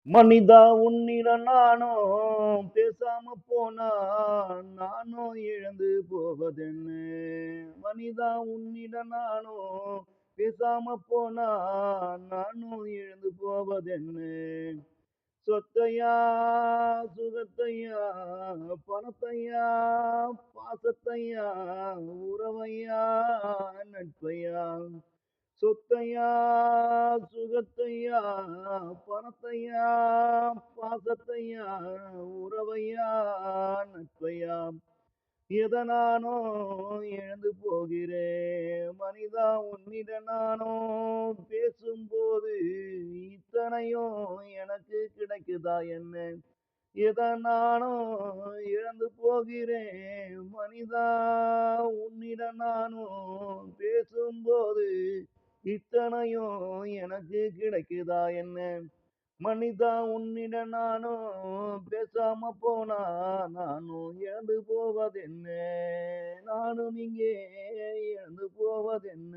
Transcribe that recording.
மனிதா உன்னிடம் நானும் பேசாம போனா நானும் இழந்து போவதென்ன? மனிதா உன்னிடம் நானும் பேசாம போனா நானும் இழந்து போவதென்ன? சொத்தையா, சுகத்தையா, பணத்தையா, பாசத்தையா, உறவையா, நட்பையா, சொத்தையா, சுகத்தையா, பணத்தையா, பாசத்தையா, உறவையா, நட்பையா, எத நானோ இழந்து போகிறேன். மனிதா உன்னிடம் நானோ பேசும்போது இத்தனையும் எனக்கு கிடைக்குதா என்ன? எத நானோ இழந்து போகிறேன். மனிதா உன்னிடம் நானோ பேசும்போது இத்தனையும் எனக்கு கிடைக்குதா என்ன? மனிதா உன்னிடம் நானும் பேசாம போனா நானும் இழந்து போவதென்ன? நானும் இங்கே இழந்து போவதென்ன?